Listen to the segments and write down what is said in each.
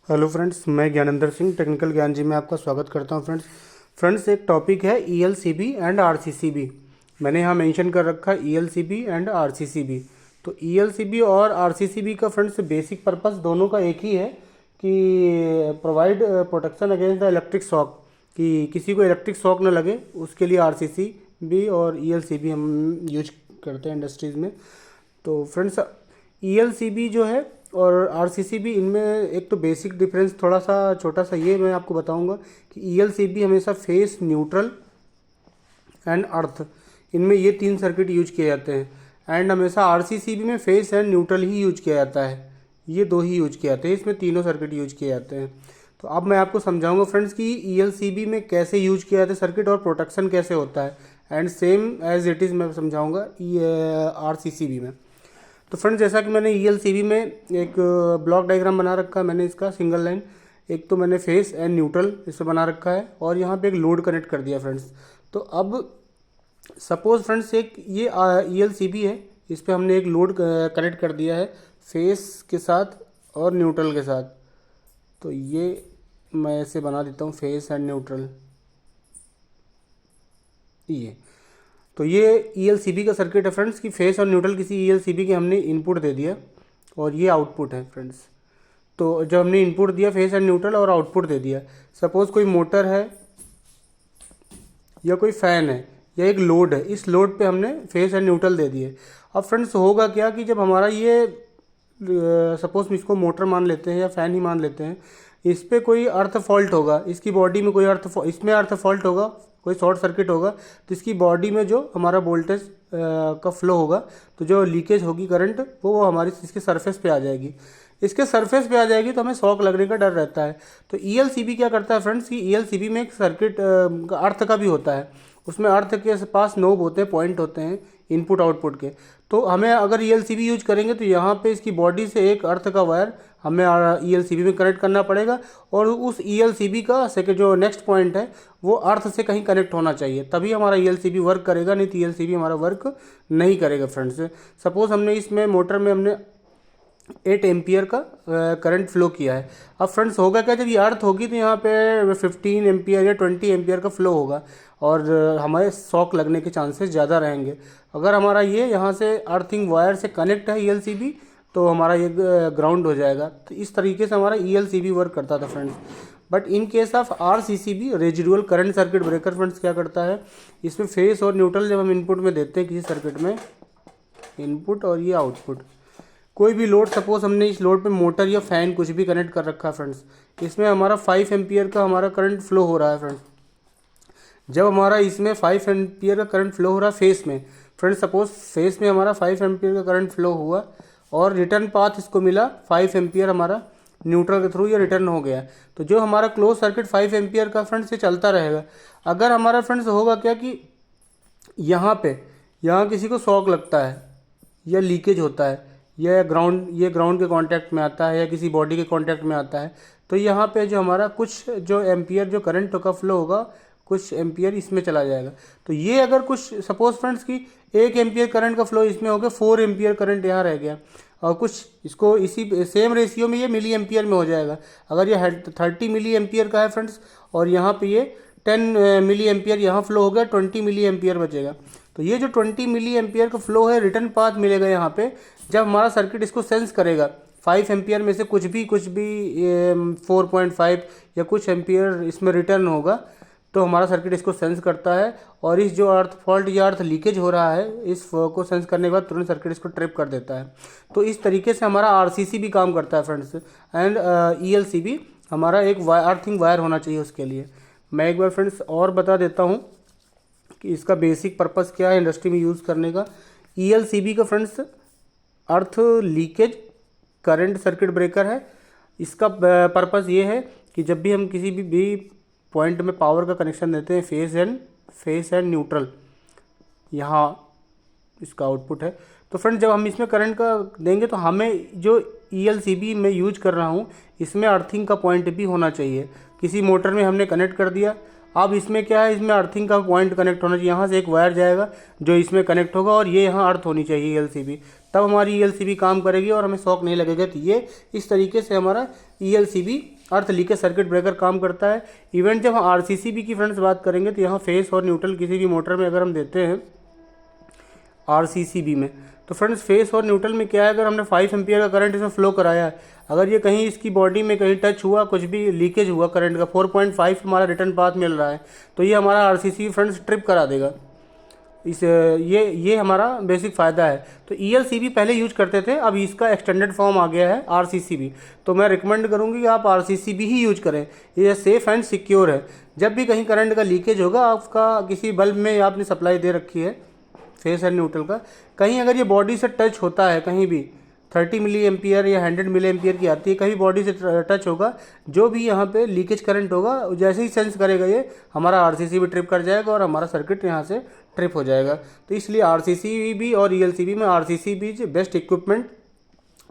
Hello friends, मैं Gyanendra Singh technical ज्ञान जी में आपका स्वागत करता हूं। फ्रेंड्स एक टॉपिक है ईएलसीबी एंड आरसीसीबी। मैंने यहाँ मेंशन कर रखा है ईएलसीबी एंड आरसीसीबी। तो ईएलसीबी और आरसीसीबी का फ्रेंड्स बेसिक पर्पस दोनों का एक ही है कि provide protection against the electric shock, कि किसी को इलेक्ट्रिक शॉक न लगे, उसके लिए आरसीसीबी और ईएलसीबी हम यूज करते हैं इंडस्ट्रीज़ में। तो फ्रेंड्स ईएलसीबी जो है और आरसीसीबी, इनमें एक तो बेसिक डिफरेंस थोड़ा सा छोटा सा ये मैं आपको बताऊंगा कि ईएलसीबी हमेशा फेस, न्यूट्रल एंड अर्थ, इनमें ये 3 सर्किट यूज किए जाते हैं। एंड हमेशा आरसीसीबी में face and neutral he use किया जाता है, ये 2 ही यूज किए जाते हैं, इसमें तीनों सर्किट यूज किए जाते हैं। तो अब मैं आपको समझाऊंगा फ्रेंड्स कि ईएलसीबी में कैसे यूज किया जाता है सर्किट और प्रोटेक्शन कैसे होता है, and same as it is मैं समझाऊंगा आरसीसीबी में। तो फ्रेंड्स जैसा कि मैंने ईएलसीबी में एक ब्लॉक डायग्राम बना रखा है, मैंने इसका सिंगल लाइन, एक तो मैंने फेस एंड न्यूट्रल इसे बना रखा है और यहाँ पे एक लोड कनेक्ट कर दिया फ्रेंड्स। तो अब सपोज फ्रेंड्स एक ये ईएलसीबी है, इस पर हमने एक लोड कनेक्ट कर दिया है फेस के साथ और न्यूट्रल के साथ। तो ये मैं ऐसे बना देता हूँ फेस एंड न्यूट्रल, ये तो ये ईएलसीबी का सर्किट है फ्रेंड्स कि फेस और न्यूट्रल किसी ईएलसीबी के हमने इनपुट दे दिया और ये आउटपुट है फ्रेंड्स। तो जब हमने इनपुट दिया फेस एंड न्यूट्रल और आउटपुट दे दिया, सपोज़ कोई मोटर है या कोई फ़ैन है या एक लोड है, इस लोड पे हमने फेस एंड न्यूट्रल दे दिए। अब फ्रेंड्स होगा क्या कि जब हमारा ये सपोज़ इसको मोटर मान लेते हैं या फ़ैन ही मान लेते हैं, इस पर कोई अर्थ फॉल्ट होगा, इसकी बॉडी में कोई इसमें अर्थ फॉल्ट होगा, कोई शॉर्ट सर्किट होगा, तो इसकी बॉडी में जो हमारा वोल्टेज का फ्लो होगा, तो जो लीकेज होगी करंट वो हमारी इसके सरफेस पे आ जाएगी। इसके सरफेस पे आ जाएगी तो हमें शॉक लगने का डर रहता है। तो ईएलसीबी क्या करता है फ्रेंड्स कि ईएलसीबी में एक सर्किट अर्थ का भी होता है, उसमें अर्थ के पास नोब होते हैं, पॉइंट होते हैं इनपुट आउटपुट के। तो हमें अगर ईएलसीबी यूज करेंगे तो यहाँ पे इसकी बॉडी से एक अर्थ का वायर हमें ईएलसीबी में कनेक्ट करना पड़ेगा और उस ईएलसीबी का सेकेंड जो नेक्स्ट पॉइंट है वो अर्थ से कहीं कनेक्ट होना चाहिए, तभी हमारा ईएलसीबी वर्क करेगा, नहीं तो ईएलसीबी हमारा वर्क नहीं करेगा फ्रेंड्स। सपोज हमने इसमें मोटर में हमने 8 एम्पियर का करंट फ्लो किया है। अब फ्रेंड्स होगा क्या, जब ये अर्थ होगी तो यहाँ पे 15 एम्पियर या 20 एम्पियर का फ्लो होगा और हमारे शॉक लगने के चांसेस ज़्यादा रहेंगे। अगर हमारा ये यहाँ से अर्थिंग वायर से कनेक्ट है ईएलसीबी, तो हमारा ये ग्राउंड हो जाएगा। तो इस तरीके से हमारा ईएलसीबी वर्क करता था friends. But in case of RCCB, residual current circuit breaker, friends क्या करता है, इसमें फेस और न्यूट्रल जब हम इनपुट में देते हैं किसी सर्किट में, इनपुट और ये आउटपुट, कोई भी लोड, सपोज हमने इस लोड पे मोटर या फैन कुछ भी कनेक्ट कर रखा है फ्रेंड्स, इसमें हमारा 5 एम्पियर का हमारा करंट फ्लो हो रहा है फ्रेंड्स। जब हमारा इसमें 5 एम्पियर का करंट फ्लो हो रहा है फेस में, फ्रेंड्स सपोज फेस में हमारा 5 एम्पियर का करंट फ्लो हुआ और रिटर्न पाथ इसको मिला 5 एम्पियर हमारा न्यूट्रल के थ्रू ये रिटर्न हो गया, तो जो हमारा क्लोज सर्किट 5 एम्पियर का फ्रेंड्स से चलता रहेगा। अगर हमारा फ्रेंड्स होगा क्या कि यहाँ किसी को शॉक लगता है या लीकेज होता है, ये ग्राउंड के कांटेक्ट में आता है या किसी बॉडी के कांटेक्ट में आता है, तो यहाँ पे जो हमारा कुछ जो एम्पियर जो करंट का फ्लो होगा, कुछ एम्पियर इसमें चला जाएगा। तो ये अगर कुछ सपोज फ्रेंड्स की 1 एम्पियर करंट का फ्लो इसमें हो गया, 4 एम्पियर करंट यहाँ रह गया, और कुछ इसको इसी सेम रेशियो में ये मिली एम्पियर में हो जाएगा। अगर ये 30 मिली एम्पियर का है फ्रेंड्स और यहाँ पे ये 10 मिली एम्पियर यहाँ फ्लो हो गया, 20 मिली एम्पियर बचेगा। तो ये जो 20 मिली एम्पियर का फ्लो है, रिटर्न पाथ मिलेगा यहाँ पे, जब हमारा सर्किट इसको सेंस करेगा 5 एम्पियर में से कुछ भी 4.5 या कुछ एम्पियर इसमें रिटर्न होगा, तो हमारा सर्किट इसको सेंस करता है और इस जो अर्थ फॉल्ट या अर्थ लीकेज हो रहा है, इस को सेंस करने के बाद तुरंत सर्किट इसको ट्रिप कर देता है। तो इस तरीके से हमारा आरसीसीबी काम करता है फ्रेंड्स। एंड ईएलसीबी हमारा एक अर्थिंग वायर होना चाहिए उसके लिए। मैं एक बार फ्रेंड्स और बता देता हूँ कि इसका बेसिक पर्पस क्या है इंडस्ट्री में यूज़ करने का। ईएलसीबी का फ्रेंड्स अर्थ लीकेज करंट सर्किट ब्रेकर है। इसका पर्पस ये है कि जब भी हम किसी भी पॉइंट में पावर का कनेक्शन देते हैं, फेस एंड न्यूट्रल, यहाँ इसका आउटपुट है, तो फ्रेंड जब हम इसमें करंट का देंगे तो हमें जो ईएलसीबी में यूज कर रहा हूँ इसमें अर्थिंग का पॉइंट भी होना चाहिए। किसी मोटर में हमने कनेक्ट कर दिया, अब इसमें क्या है, इसमें अर्थिंग का पॉइंट कनेक्ट होना चाहिए, यहाँ से एक वायर जाएगा जो इसमें कनेक्ट होगा और ये यहाँ अर्थ होनी चाहिए ईएलसीबी, तब हमारी ELCB काम करेगी और हमें शॉक नहीं लगेगा। तो ये इस तरीके से हमारा ELCB अर्थ लीकेज सर्किट ब्रेकर काम करता है। इवेंट जब हम RCCB की फ्रेंड्स बात करेंगे तो यहाँ फेस और न्यूट्रल किसी भी मोटर में अगर हम देते हैं RCCB में, तो फ्रेंड्स फेस और न्यूट्रल में क्या है, अगर हमने 5 एम्पियर का करंट इसमें फ्लो कराया है, अगर ये कहीं इसकी बॉडी में कहीं टच हुआ, कुछ भी लीकेज हुआ करंट का, 4.5 हमारा रिटर्न पाथ मिल रहा है, तो ये हमारा RCCB फ्रेंड्स ट्रिप करा देगा। ये हमारा बेसिक फ़ायदा है। तो ELCB पहले यूज करते थे, अब इसका एक्सटेंडेड फॉर्म आ गया है RCCB। तो मैं रिकमेंड करूँगी कि आप RCCB ही यूज करें, ये सेफ़ एंड सिक्योर है। जब भी कहीं करंट का लीकेज होगा, आपका किसी बल्ब में आपने सप्लाई दे रखी है फेस एंड न्यूट्रल का, कहीं अगर ये बॉडी से टच होता है, कहीं भी 30 मिली एम्पियर या 100 मिली एम्पियर की आती है, कहीं बॉडी से टच होगा, जो भी यहाँ पे लीकेज करंट होगा, जैसे ही सेंस करेगा ये, हमारा RCCB ट्रिप कर जाएगा और हमारा सर्किट यहाँ से ट्रिप हो जाएगा। तो इसलिए RCCB और ELCB में RCCB is best equipment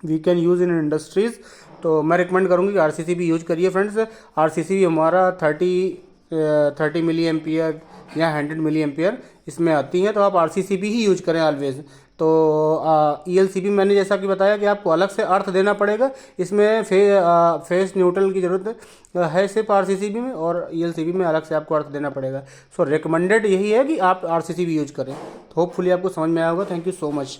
we can use in industries. तो मैं रिकमेंड करूँगी कि RCCB यूज करिए फ्रेंड्स। RCCB हमारा 30 मिली एम्पियर या 100 मिली एम्पियर इसमें आती हैं, तो आप RCCB ही यूज करें ऑलवेज। तो ELCB मैंने जैसा कि बताया कि आपको अलग से अर्थ देना पड़ेगा, इसमें फेस न्यूट्रल की ज़रूरत है सिर्फ RCCB में, और ELCB में अलग से आपको अर्थ देना पड़ेगा। सो रिकमेंडेड यही है कि आप RCCB यूज करें। तो होपफुली आपको समझ में आया होगा। Thank you so much.